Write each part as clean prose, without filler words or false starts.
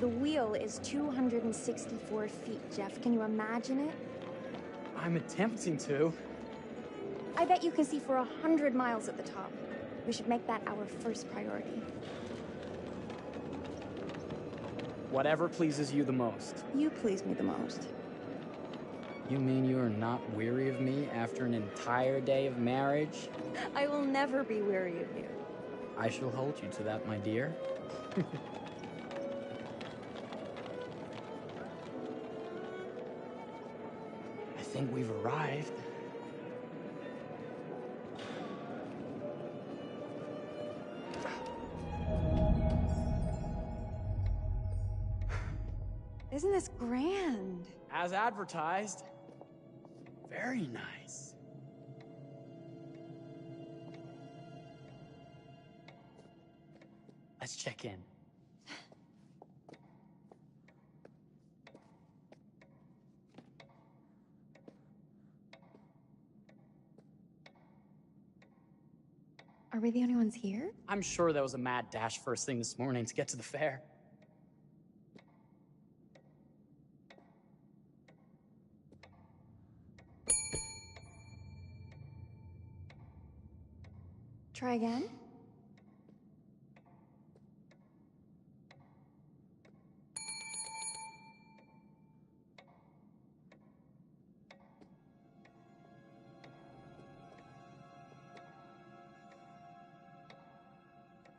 The wheel is 264 feet, Jeff. Can you imagine it? I'm attempting to. I bet you can see for 100 miles at the top. We should make that our first priority. Whatever pleases you the most. You please me the most. You mean you are not weary of me after an entire day of marriage? I will never be weary of you. I shall hold you to that, my dear. I think we've arrived. Isn't this grand? As advertised. Very nice. Let's check in. Are we the only ones here? I'm sure that was a mad dash first thing this morning to get to the fair. Try again?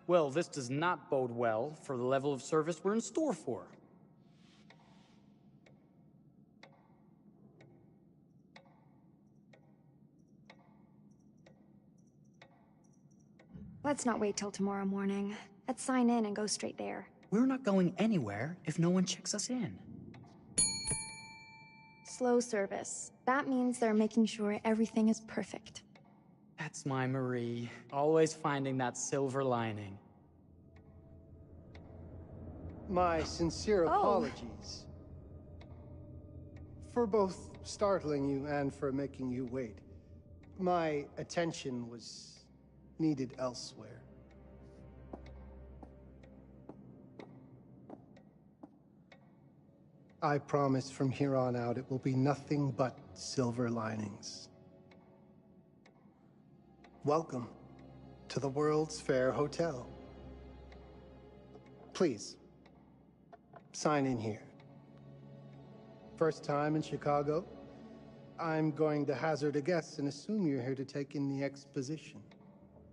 Well, this does not bode well for the level of service we're in store for. Let's not wait till tomorrow morning. Let's sign in and go straight there. We're not going anywhere if no one checks us in. Slow service. That means they're making sure everything is perfect. That's my Marie, always finding that silver lining. My sincere apologies. For both startling you and for making you wait. My attention was needed elsewhere. I promise from here on out it will be nothing but silver linings. Welcome to the World's Fair Hotel. Please, sign in here. First time in Chicago? I'm going to hazard a guess and assume you're here to take in the exposition.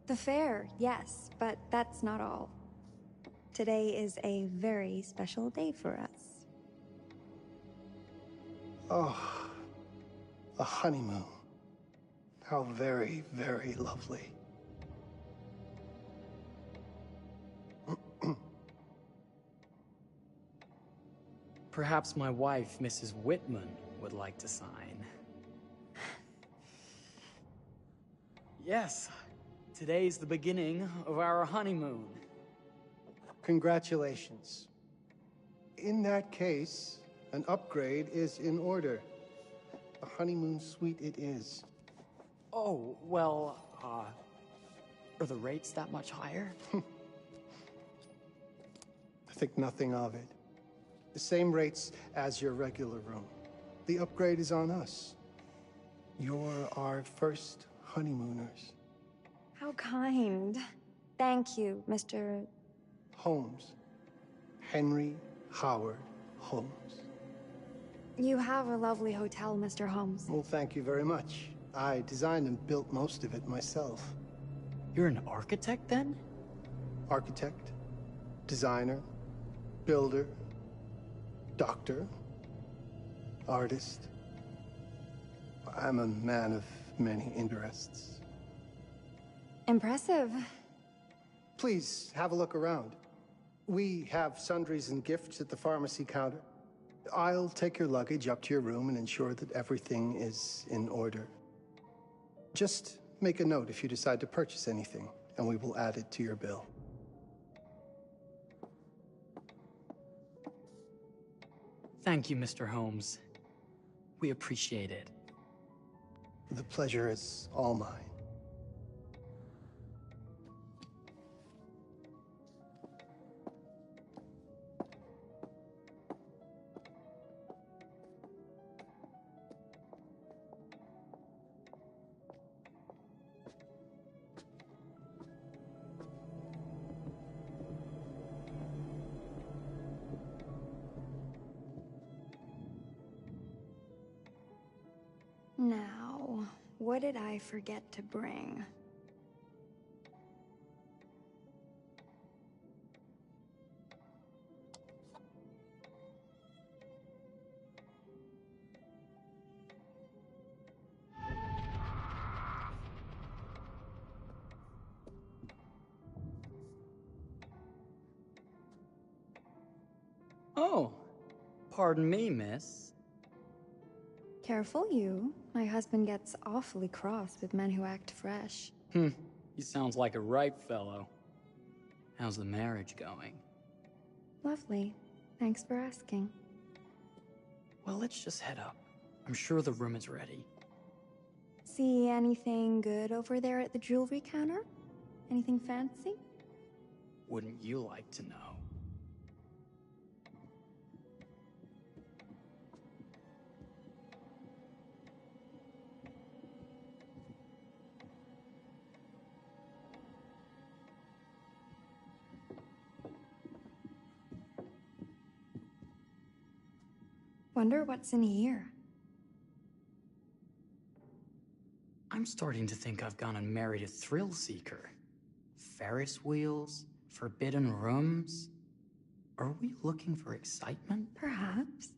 The fair, yes, but that's not all. Today is a very special day for us. Oh, a honeymoon. How very, very lovely. Perhaps my wife, Mrs. Whitman, would like to sign. Yes, Today's the beginning of our honeymoon. Congratulations. In that case, an upgrade is in order. A honeymoon suite it is. Oh, well, are the rates that much higher? I think nothing of it. The same rates as your regular room. The upgrade is on us. You're our first honeymooners. How kind. Thank you, Mr. Holmes. Henry Howard Holmes. You have a lovely hotel, Mr. Holmes. Well, thank you very much. I designed and built most of it myself. You're an architect, then? Architect, designer, builder, doctor, artist. I'm a man of many interests. Impressive. Please, have a look around. We have sundries and gifts at the pharmacy counter. I'll take your luggage up to your room and ensure that everything is in order. Just make a note if you decide to purchase anything, and we will add it to your bill. Thank you, Mr. Holmes. We appreciate it. The pleasure is all mine. Now, what did I forget to bring? Oh, pardon me, miss. Careful you. My husband gets awfully cross with men who act fresh. He sounds like a ripe fellow. How's the marriage going? Lovely. Thanks for asking. Well, let's just head up. I'm sure the room is ready. See anything good over there at the jewelry counter? Anything fancy? Wouldn't you like to know? Wonder what's in here. I'm starting to think I've gone and married a thrill seeker. Ferris wheels, forbidden rooms. Are we looking for excitement? Perhaps.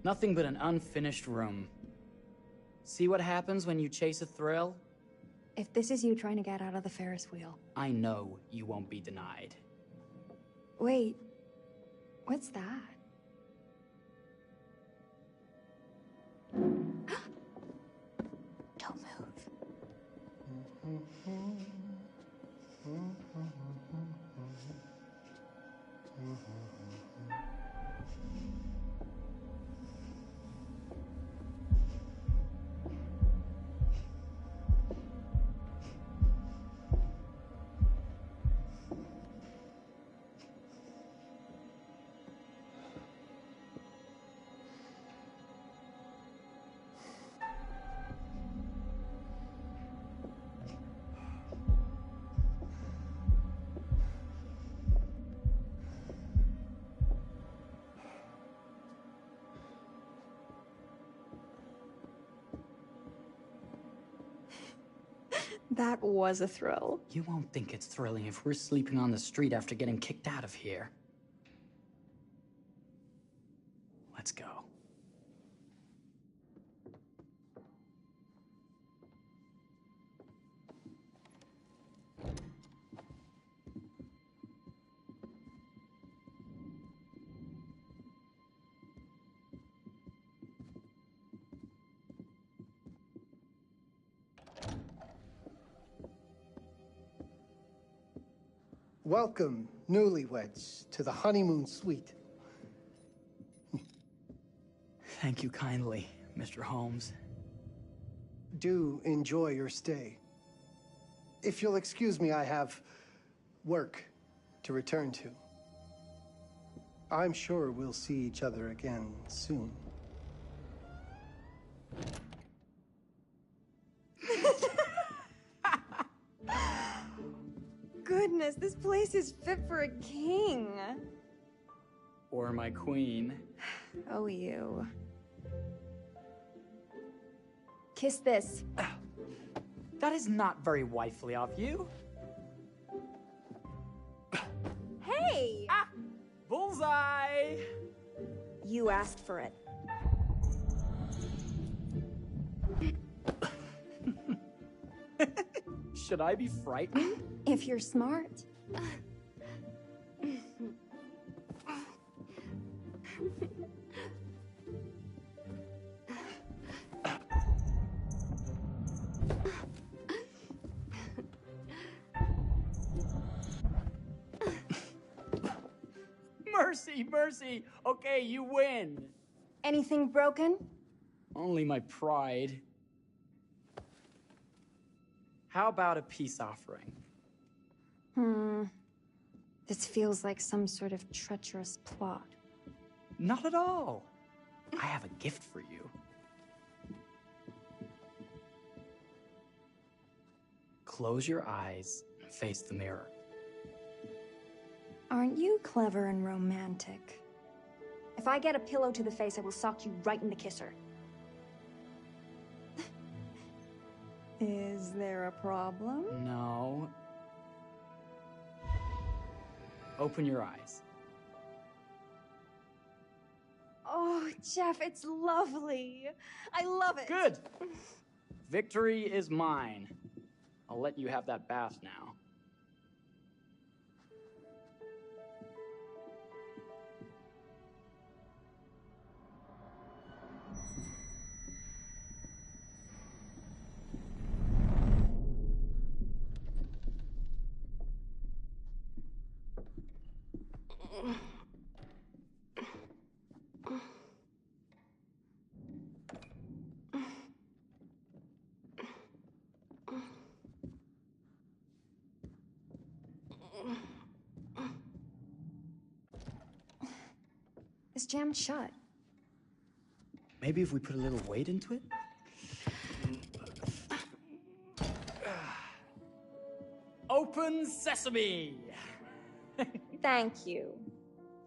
Nothing but an unfinished room. See what happens when you chase a thrill? If this is you trying to get out of the Ferris wheel. I know you won't be denied. Wait. What's that? Don't move. That was a thrill. You won't think it's thrilling if we're sleeping on the street after getting kicked out of here. Let's go. Welcome, newlyweds, to the honeymoon suite. Thank you kindly, Mr. Holmes. Do enjoy your stay. If you'll excuse me, I have work to return to. I'm sure we'll see each other again soon. Goodness, this place is fit for a king. Or my queen. Oh, you. Kiss this. That is not very wifely of you. Hey! Ah! Bullseye! You asked for it. Should I be frightened? If you're smart. Mercy, mercy! Okay, you win. Anything broken? Only my pride. How about a peace offering? This feels like some sort of treacherous plot. Not at all. I have a gift for you. Close your eyes and face the mirror. Aren't you clever and romantic? If I get a pillow to the face, I will sock you right in the kisser. Is there a problem? No. Open your eyes. Oh, Jeff, it's lovely. I love it. Good. Victory is mine. I'll let you have that bath now. It's jammed shut. Maybe if we put a little weight into it? Open sesame! Thank you.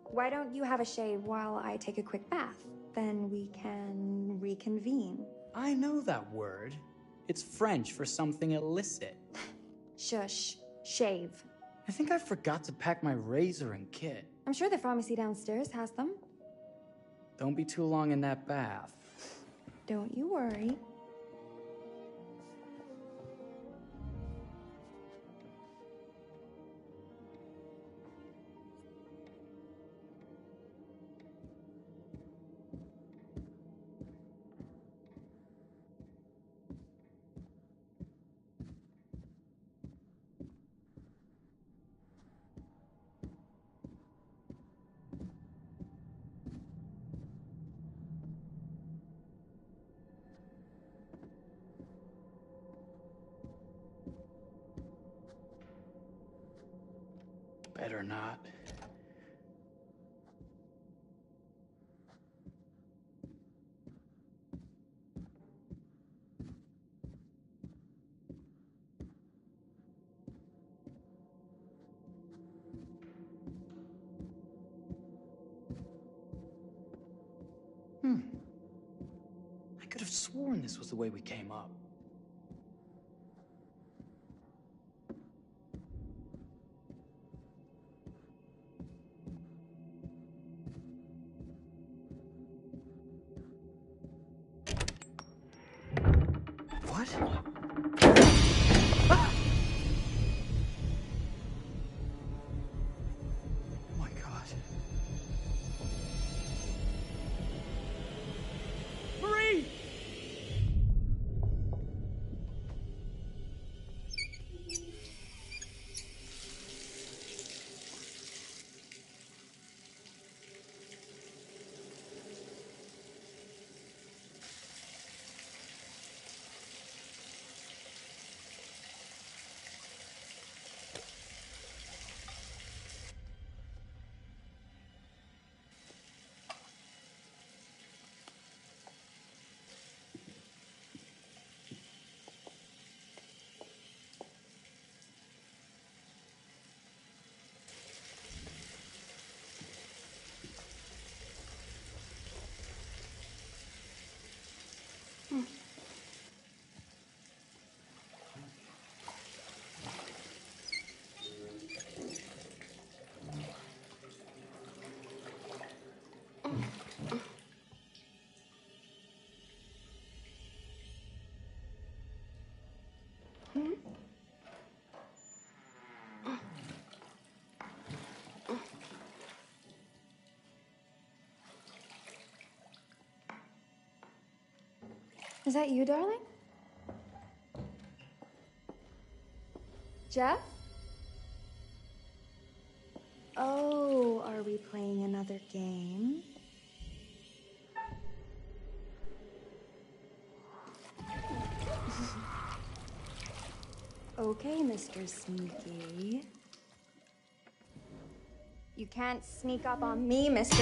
Why don't you have a shave while I take a quick bath? Then we can reconvene. I know that word. It's French for something illicit. Shush. Shave. I think I forgot to pack my razor and kit. I'm sure the pharmacy downstairs has them. Don't be too long in that bath. Don't you worry. Better not. I could have sworn this was the way we came up. What? Ah! Oh my God. Marie! Is that you, darling? Jeff? Oh, are we playing another game? Okay, Mr. Sneaky. You can't sneak up on me, Mr.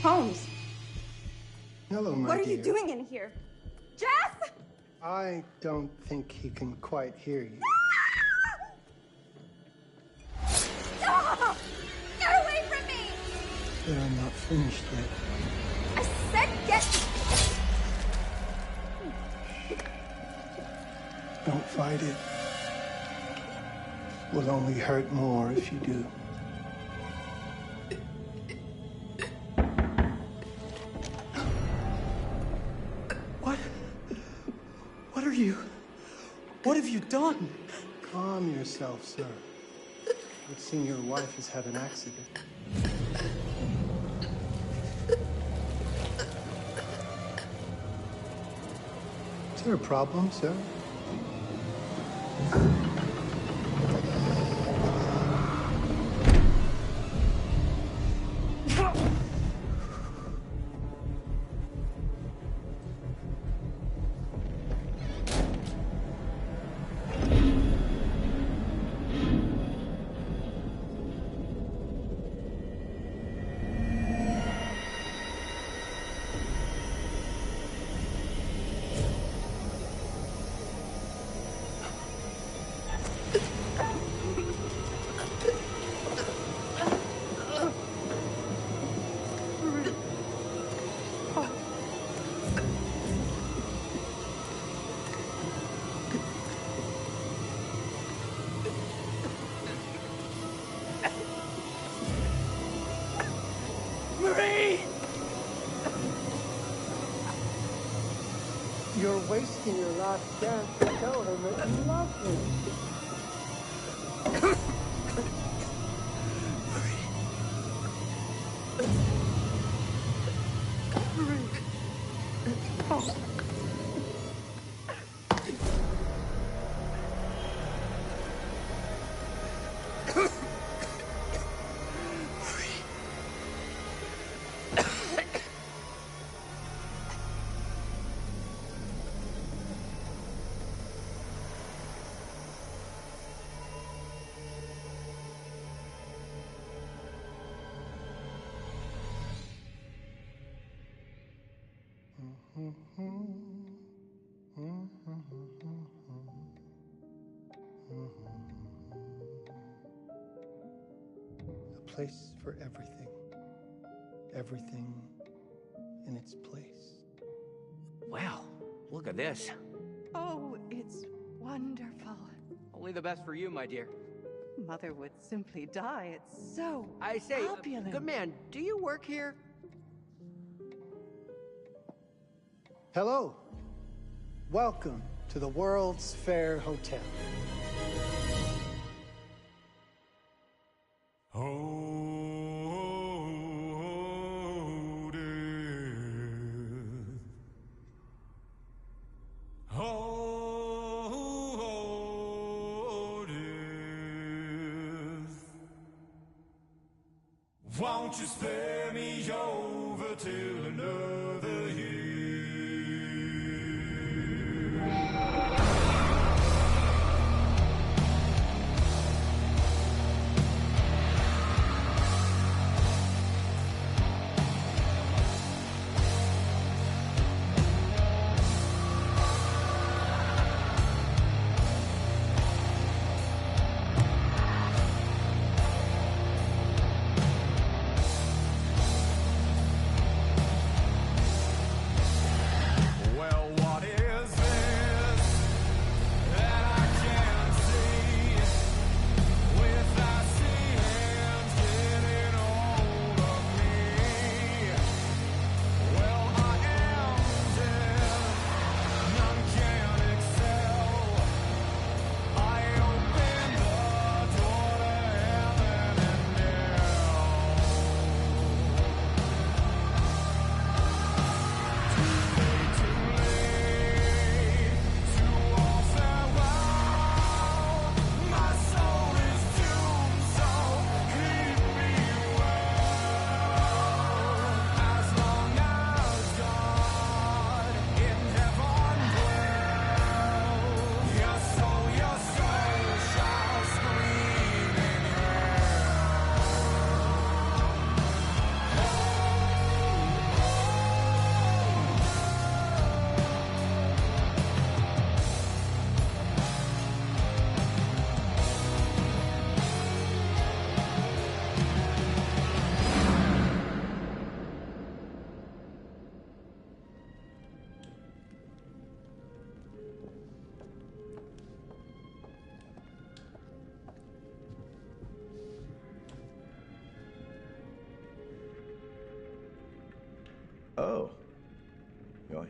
Holmes. Hello, my dear. What are you doing in here? Jeff! I don't think he can quite hear you. Stop! Get away from me! They're not finished yet. I said get... Don't fight it. Will only hurt more if you do. What are you? What have you done? Calm yourself, sir. It seems your wife has had an accident. Is there a problem, sir? You're wasting your last chance to tell him that you love him. A place for everything. Everything in its place. Wow, look at this. Oh, it's wonderful. Only the best for you, my dear. Mother would simply die. It's so I say, opulent. good man, do you work here? Hello. Welcome to the World's Fair Hotel. Won't you spare me over till another year?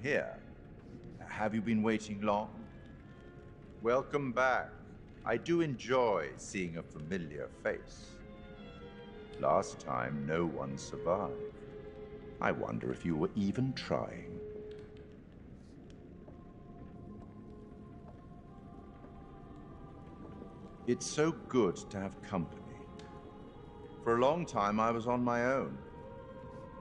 here. Have you been waiting long? Welcome back. I do enjoy seeing a familiar face. Last time, no one survived. I wonder if you were even trying. It's so good to have company. For a long time, I was on my own.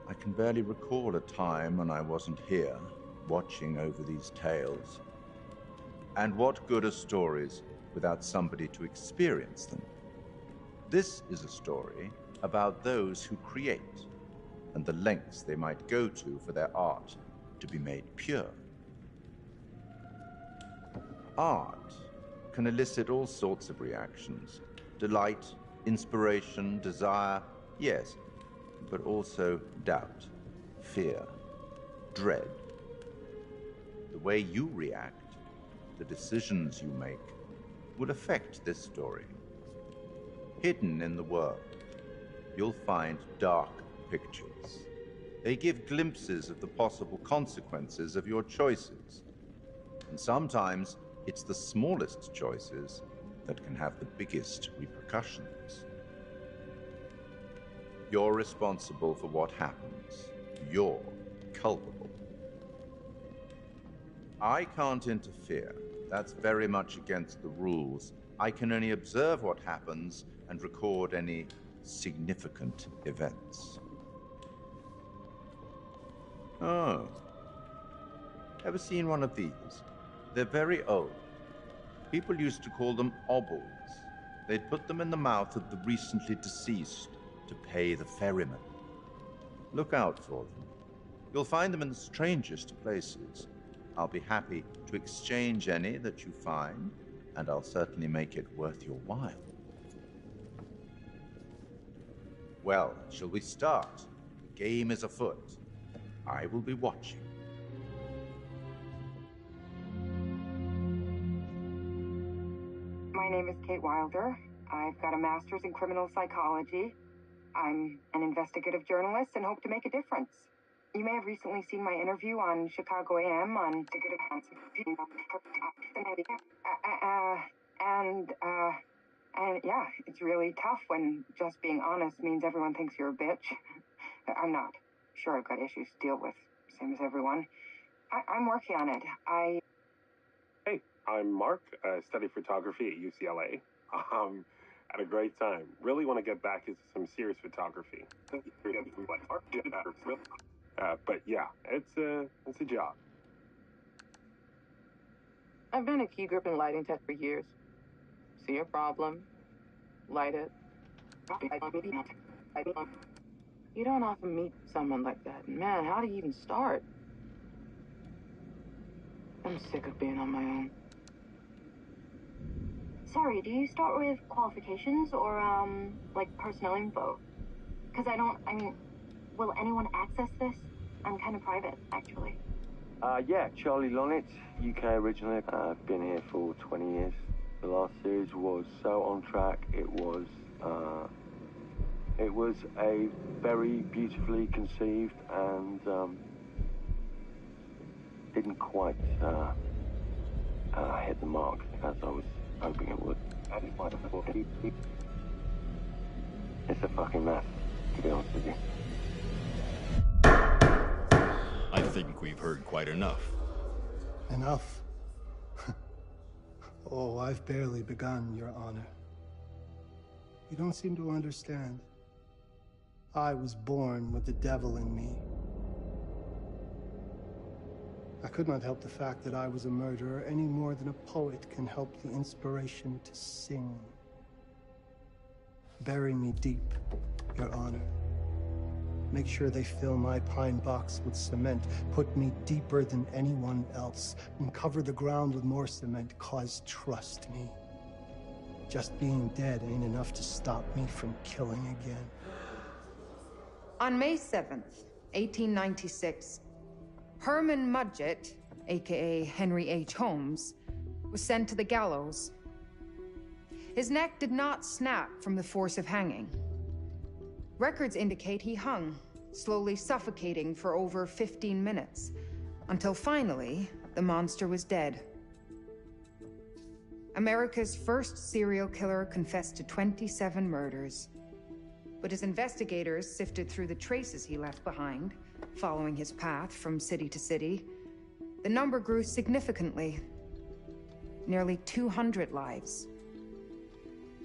I can barely recall a time when I wasn't here, watching over these tales. And what good are stories without somebody to experience them? This is a story about those who create, and the lengths they might go to for their art to be made pure. Art can elicit all sorts of reactions. Delight, inspiration, desire, yes, but also doubt, fear, dread. The way you react, the decisions you make, will affect this story. Hidden in the world, you'll find dark pictures. They give glimpses of the possible consequences of your choices. And sometimes it's the smallest choices that can have the biggest repercussions. You're responsible for what happens. You're culpable. I can't interfere. That's very much against the rules. I can only observe what happens and record any significant events. Oh. Ever seen one of these? They're very old. People used to call them obbles. They'd put them in the mouth of the recently deceased to pay the ferryman. Look out for them. You'll find them in the strangest places. I'll be happy to exchange any that you find, and I'll certainly make it worth your while. Well, shall we start? The game is afoot. I will be watching. My name is Kate Wilder. I've got a master's in criminal psychology. I'm an investigative journalist and hope to make a difference. You may have recently seen my interview on Chicago AM on and yeah, it's really tough when just being honest means everyone thinks you're a bitch. I'm not. Sure, I've got issues to deal with, same as everyone. I'm working on it. Hey, I'm Mark. I study photography at UCLA. Had a great time. Really want to get back into some serious photography. But yeah, it's a job. I've been a key grip and lighting tech for years. See a problem, light it. You don't often meet someone like that. Man, how do you even start? I'm sick of being on my own. Sorry, do you start with qualifications or, like personnel info? Because will anyone access this? I'm kind of private, actually. Yeah, Charlie Lonitz, UK originally. I've been here for 20 years. The last series was so on track. It was a very beautifully conceived and didn't quite hit the mark as I was hoping it would. It's a fucking mess, to be honest with you. I think we've heard quite enough. Enough? Oh, I've barely begun, Your Honor. You don't seem to understand. I was born with the devil in me. I could not help the fact that I was a murderer any more than a poet can help the inspiration to sing. Bury me deep, Your Honor. Make sure they fill my pine box with cement. Put me deeper than anyone else. And cover the ground with more cement, 'cause trust me, just being dead ain't enough to stop me from killing again. On May 7th, 1896, Herman Mudgett, aka Henry H. Holmes, was sent to the gallows. His neck did not snap from the force of hanging. Records indicate he hung, slowly suffocating for over 15 minutes. Until finally, the monster was dead. America's first serial killer confessed to 27 murders. But as investigators sifted through the traces he left behind, following his path from city to city, the number grew significantly. Nearly 200 lives.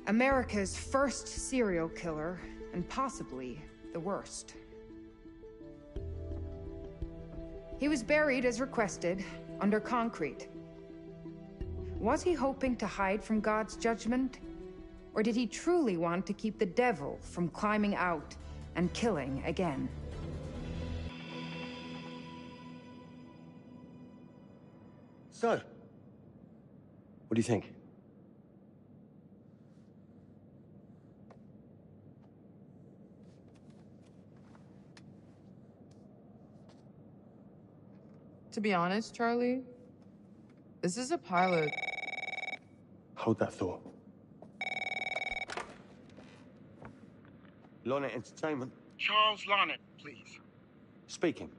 America's first serial killer, and possibly the worst. He was buried as requested, under concrete. Was he hoping to hide from God's judgment? Or did he truly want to keep the devil from climbing out and killing again? So, what do you think? To be honest, Charlie, this is a pilot. Hold that thought. Lonnet Entertainment. Charles Lonnet, please. Speaking.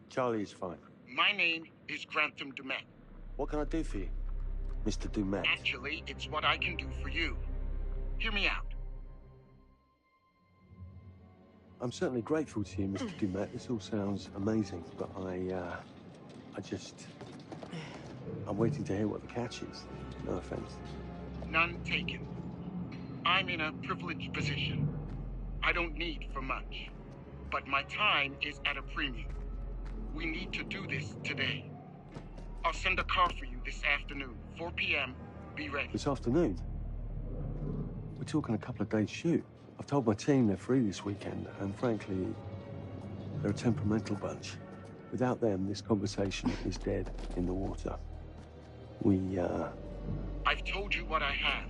Charlie is fine. My name is Grantham Dumet. What can I do for you, Mr. Dumet? Actually, it's what I can do for you. Hear me out. I'm certainly grateful to you, Mr. Dumet. This all sounds amazing, but I'm waiting to hear what the catch is. No offense. None taken. I'm in a privileged position. I don't need for much. But my time is at a premium. We need to do this today. I'll send a car for you this afternoon. 4 p.m. Be ready. This afternoon? We're talking a couple of days shoot. I've told my team they're free this weekend, and frankly, they're a temperamental bunch. Without them, this conversation is dead in the water. I've told you what I have.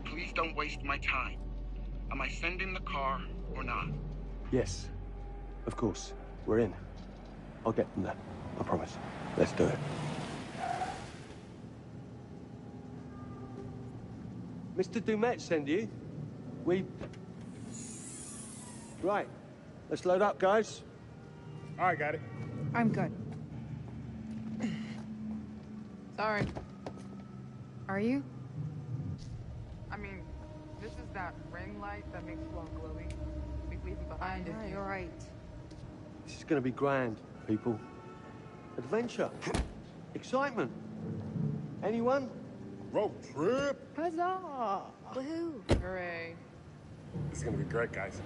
Please don't waste my time. Am I sending the car or not? Yes, of course. We're in. I'll get them there. I promise. Let's do it. Mr. Dumet send you? Right. Let's load up, guys. All right, got it. I'm good. Sorry. Are you? I mean, this is that ring light that makes you all glowy. We leave it behind if You're right. This is gonna be grand, people. Adventure. Excitement. Anyone? Road trip. Huzzah! Woohoo! Hooray. This is gonna be great, guys.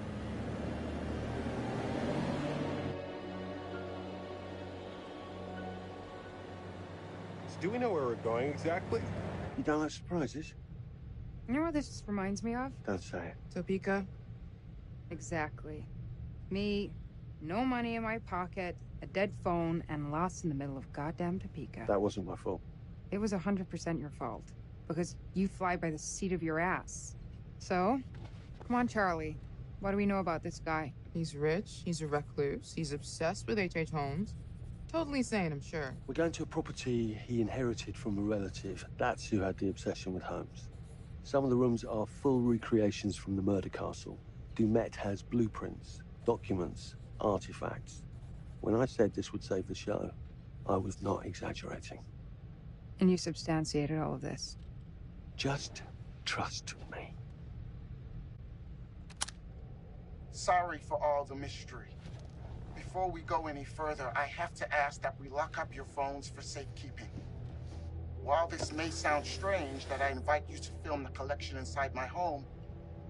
So do we know where we're going exactly? You don't like surprises? You know what this reminds me of? Don't say it. Topeka? Exactly. Me, no money in my pocket, a dead phone, and lost in the middle of goddamn Topeka. That wasn't my fault. It was 100% your fault. Because you fly by the seat of your ass. So, come on, Charlie. What do we know about this guy? He's rich, he's a recluse, he's obsessed with H.H. Holmes. Totally sane, I'm sure. We're going to a property he inherited from a relative. That's who had the obsession with Holmes. Some of the rooms are full recreations from the murder castle. Dumet has blueprints, documents, artifacts. When I said this would save the show, I was not exaggerating. And you substantiated all of this? Just trust me. Sorry for all the mystery. Before we go any further, I have to ask that we lock up your phones for safekeeping. While this may sound strange that I invite you to film the collection inside my home,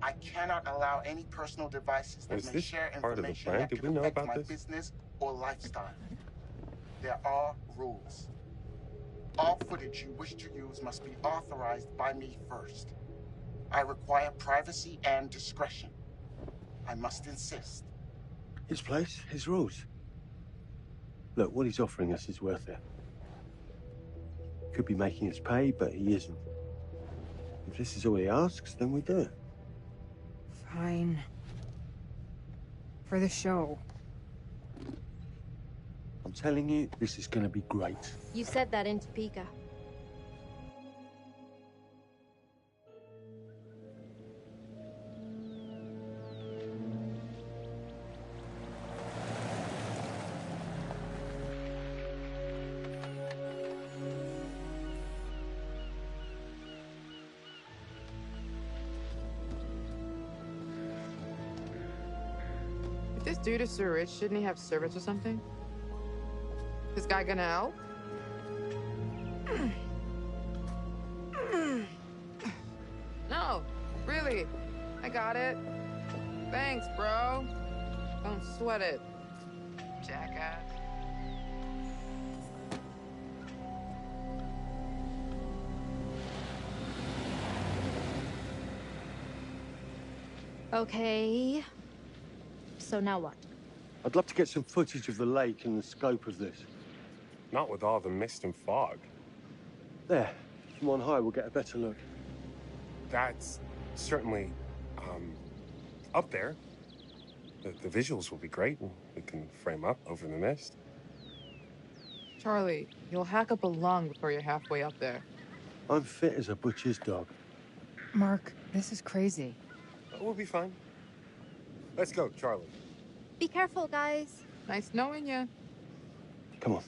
I cannot allow any personal devices that may share information that could affect my business or lifestyle. There are rules. All footage you wish to use must be authorized by me first. I require privacy and discretion. I must insist. His place, his rules. Look, what he's offering us is worth it. Could be making us pay, but he isn't. If this is all he asks, then we do it. Fine. For the show. I'm telling you, this is gonna be great. You said that in Topeka. This dude is so rich, shouldn't he have servants or something? This guy gonna help? No, really. I got it. Thanks, bro. Don't sweat it, jackass. Okay. So now what? I'd love to get some footage of the lake and the scope of this. Not with all the mist and fog. There. From on high, we'll get a better look. That's certainly, up there. The visuals will be great, and we can frame up over the mist. Charlie, you'll hack up a lung before you're halfway up there. I'm fit as a butcher's dog. Mark, this is crazy. We'll be fine. Let's go, Charlie. Be careful, guys. Nice knowing you. Come on.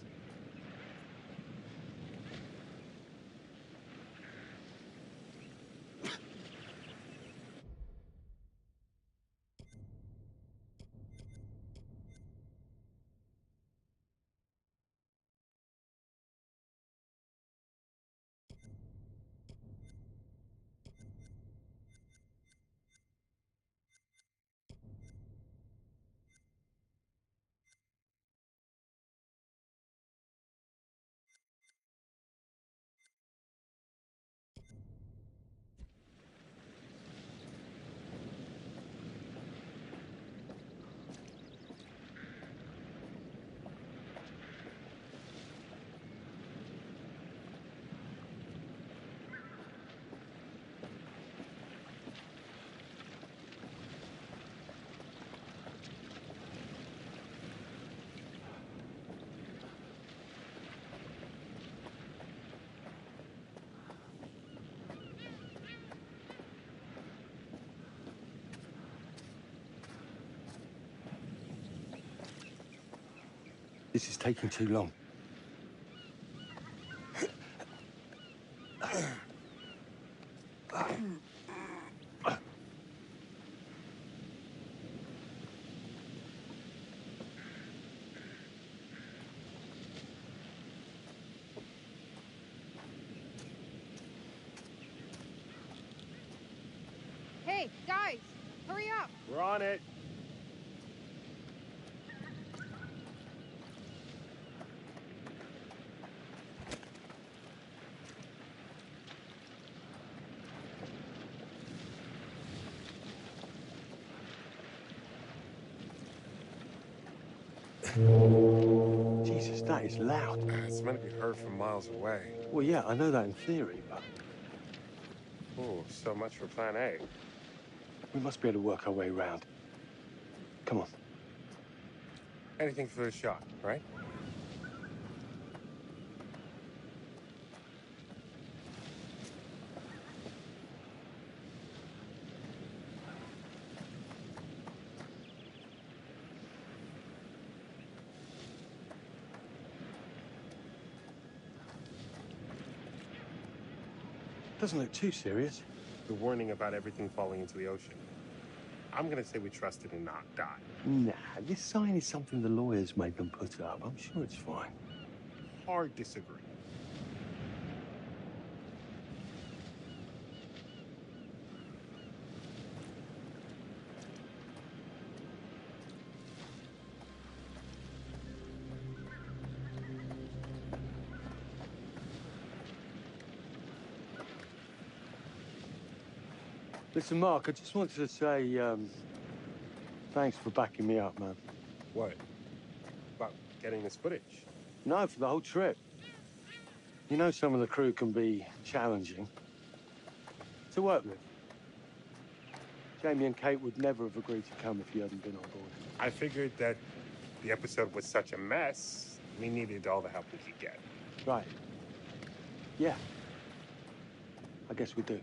This is taking too long. Hey, guys, hurry up. We're on it. Jesus, that is loud. It's meant to be heard from miles away. Well, yeah, I know that in theory, but Oh, so much for plan A. we must be able to work our way around. Come on. Anything for the shot, right? Doesn't look too serious. The warning about everything falling into the ocean. I'm gonna say we trust it and not die. Nah, this sign is something the lawyers made them put up. I'm sure it's fine. Hard disagree. Listen, Mark, I just wanted to say, thanks for backing me up, man. What? About getting this footage? No, for the whole trip. You know some of the crew can be challenging to work with. Jamie and Kate would never have agreed to come if you hadn't been on board. I figured that the episode was such a mess, we needed all the help we could get. Right. Yeah. I guess we do.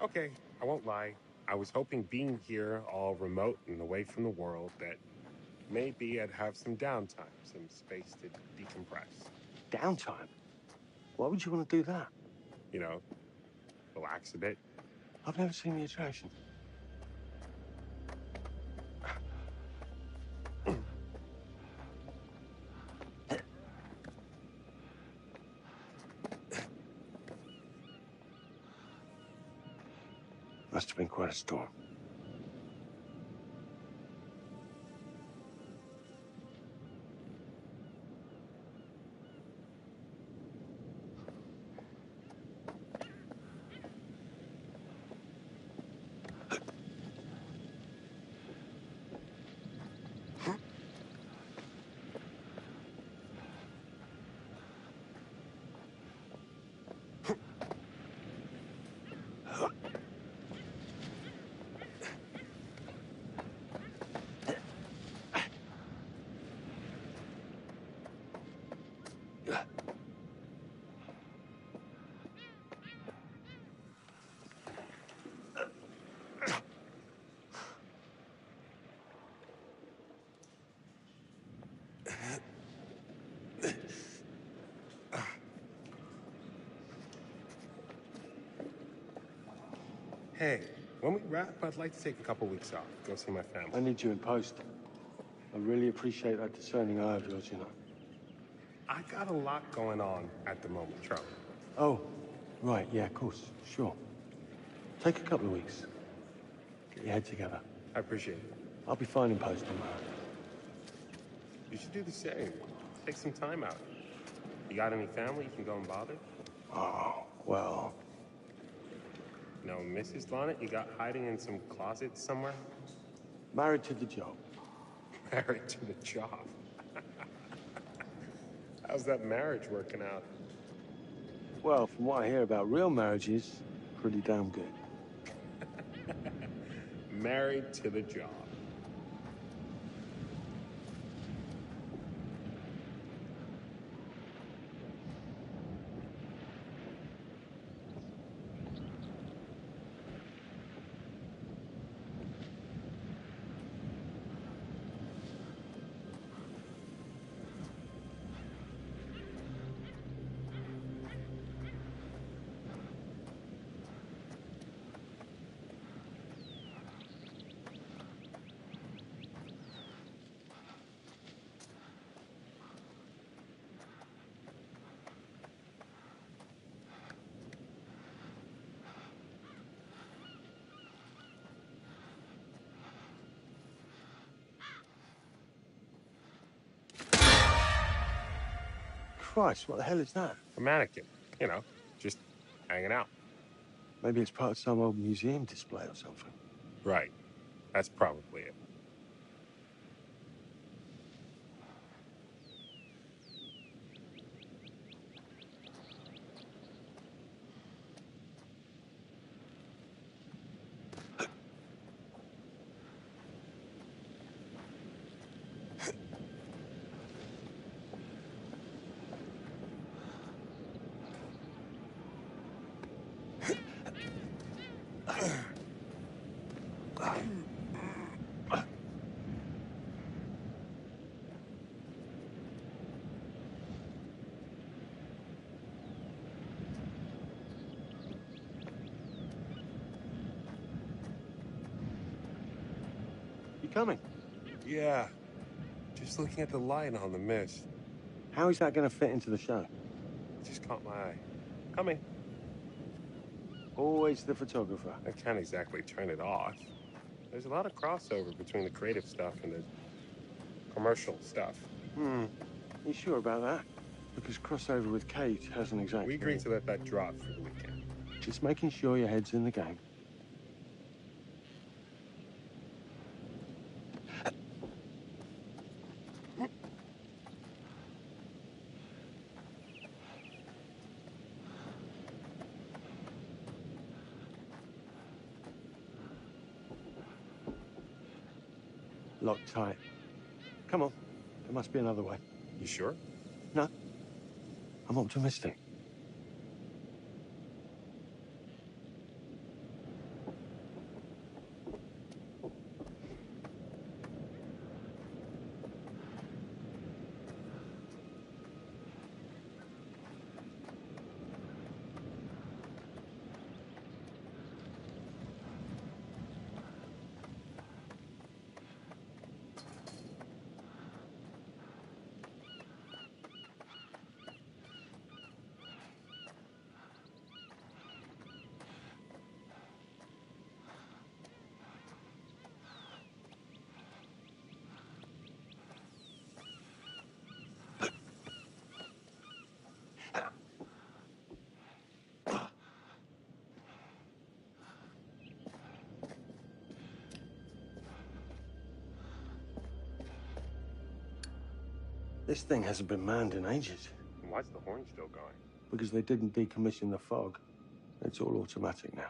Okay, I won't lie. I was hoping being here all remote and away from the world that maybe I'd have some downtime, some space to decompress. Downtime? Why would you want to do that? You know, relax a bit. I've never seen the attraction. Must have been quite a storm. Hey, when we wrap, I'd like to take a couple weeks off, go see my family. I need you in post. I really appreciate that discerning eye of yours, you know. I got a lot going on at the moment, Charlie. Oh, right, yeah, of course, sure. Take a couple of weeks. Get your head together. I appreciate it. I'll be fine in post tomorrow. You should do the same. Take some time out. You got any family you can go and bother? Oh, well... No, Mrs. Lonnet, you got hiding in some closet somewhere? Married to the job. Married to the job. How's that marriage working out? Well, from what I hear about real marriages, pretty damn good. Married to the job. Christ, what the hell is that? A mannequin. You know, just hanging out. Maybe it's part of some old museum display or something. Right. That's probably it. You coming? Yeah. Just looking at the light on the mist. How is that going to fit into the show? It just caught my eye. Coming. Always the photographer. I can't exactly turn it off. There's a lot of crossover between the creative stuff and the commercial stuff. You sure about that? Because crossover with Kate hasn't exactly... We agreed to let that drop for the weekend. Just making sure your head's in the game. Locked tight. Come on. There must be another way. You sure? No. I'm optimistic. This thing hasn't been manned in ages. Why's the horn still going? Because they didn't decommission the fog. It's all automatic now.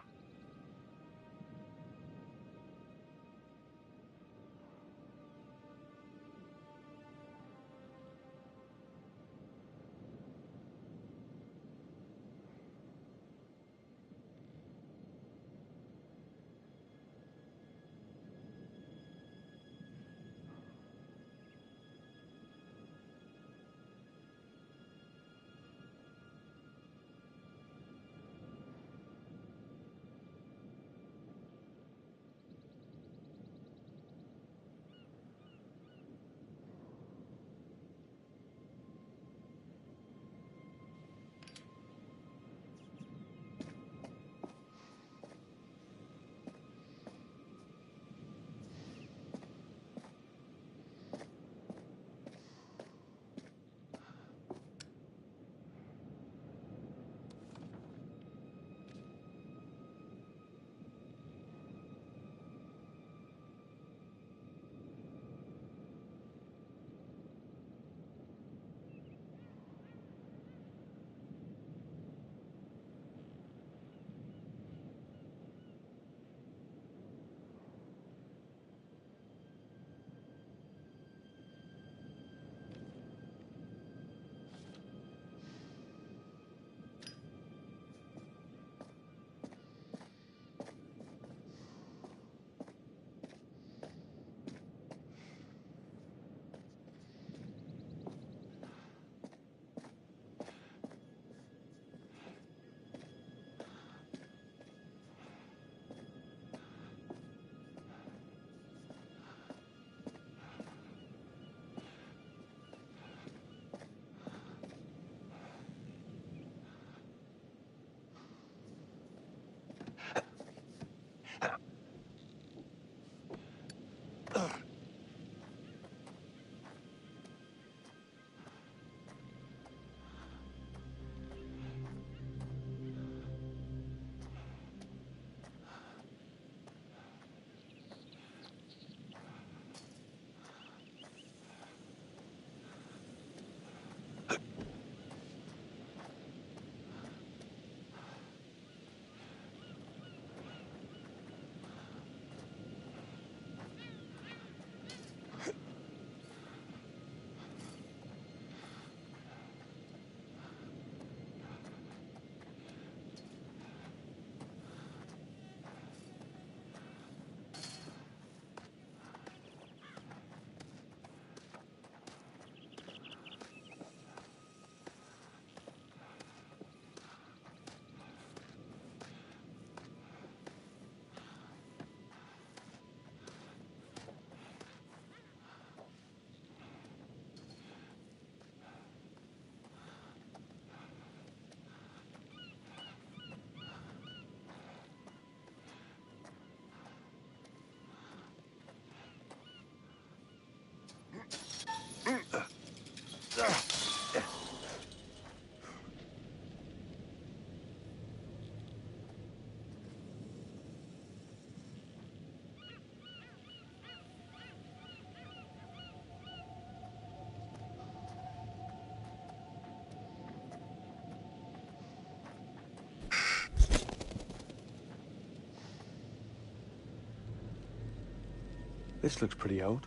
This looks pretty old.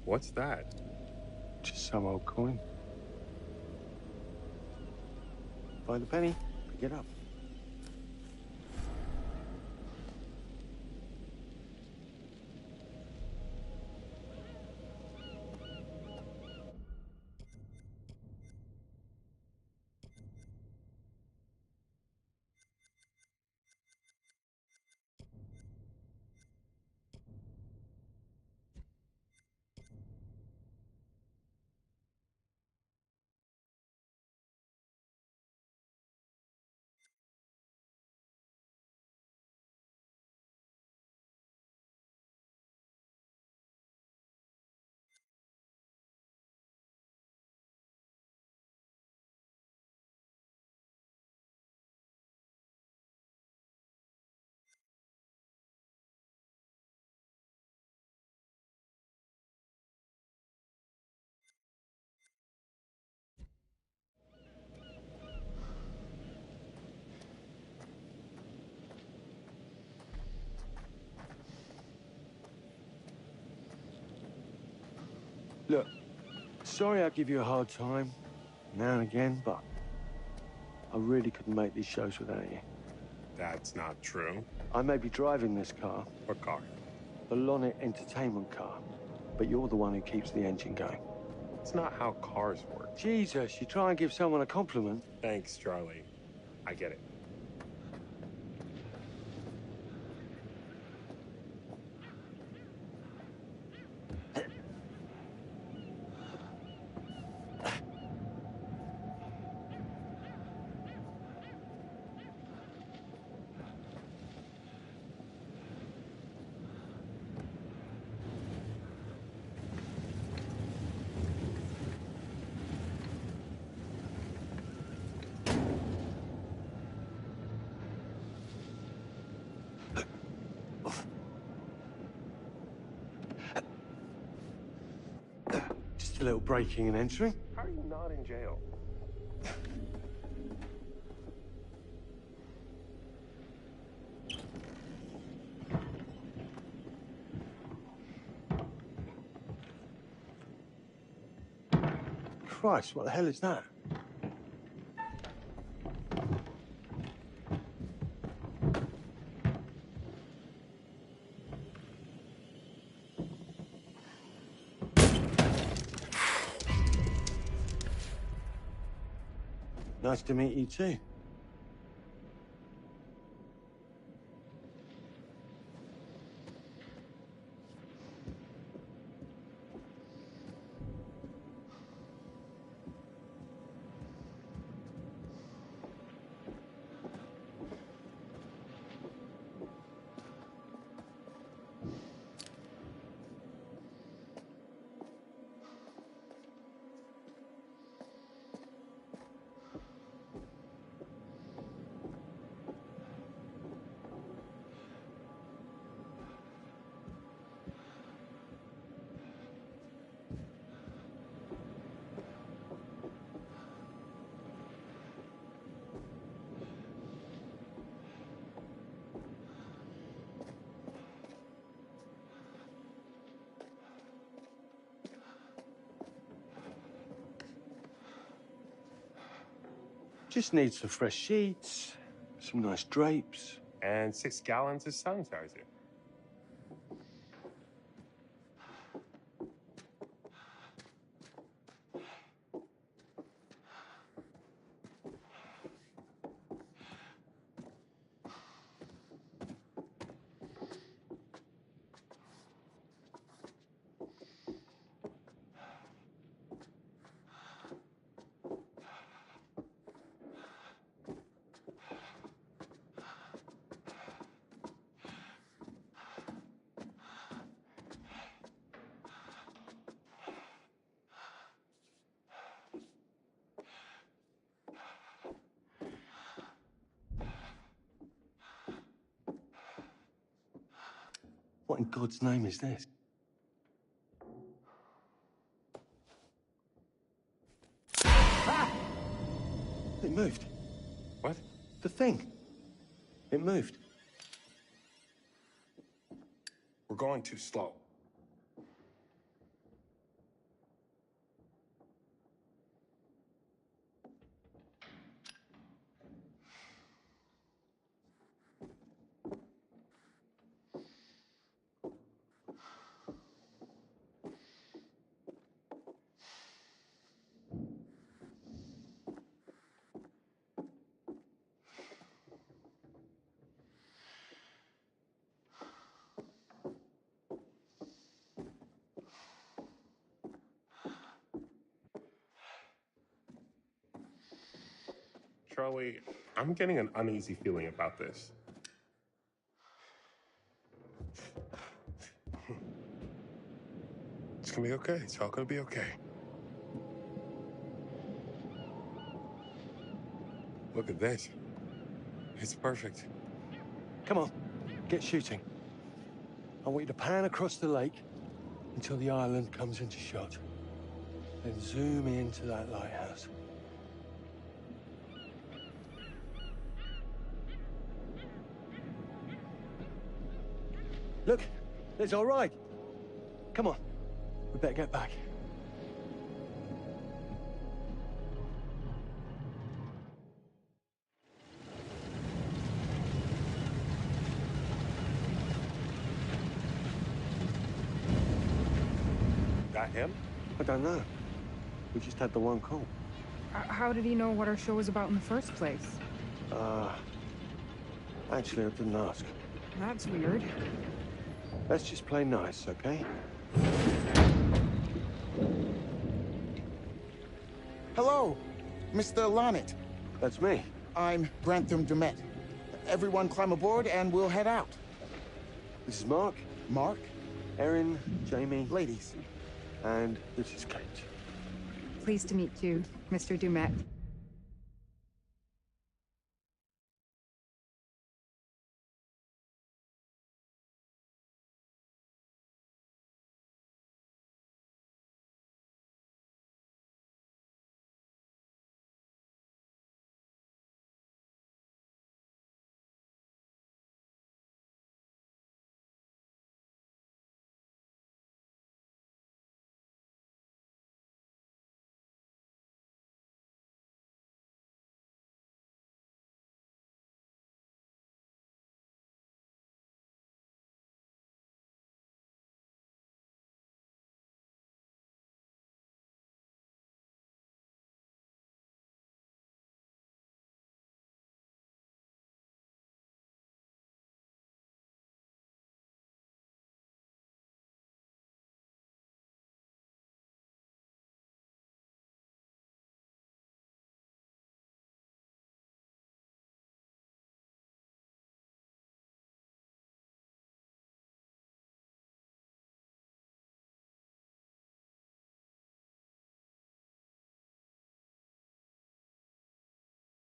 What's that? Just some old coin. Find a penny, pick it up. Look, sorry I give you a hard time now and again, but I really couldn't make these shows without you. That's not true. I may be driving this car. What car? The Lonnet Entertainment car. But you're the one who keeps the engine going. It's not how cars work. Jesus, you try and give someone a compliment. Thanks, Charlie. I get it. Just a little breaking and entering. How are you not in jail? Christ, what the hell is that? Nice to meet you too. Just need some fresh sheets, some nice drapes. And 6 gallons of sanitizer. What in God's name is this? Ah! It moved. What? The thing. It moved. We're going too slow. Charlie, I'm getting an uneasy feeling about this. It's gonna be okay. It's all gonna be okay. Look at this. It's perfect. Come on, get shooting. I want you to pan across the lake until the island comes into shot. Then zoom into that lighthouse. Look, it's all right. Come on, we better get back. that him? I don't know. We just had the one call. How did he know what our show was about in the first place? Actually, I didn't ask. That's weird. Let's just play nice, okay? Hello, Mr. Lonnet. That's me. I'm Grantham Dumet. Everyone climb aboard and we'll head out. This is Mark. Mark? Erin, Jamie. Ladies. And this is Kate. Pleased to meet you, Mr. Dumet.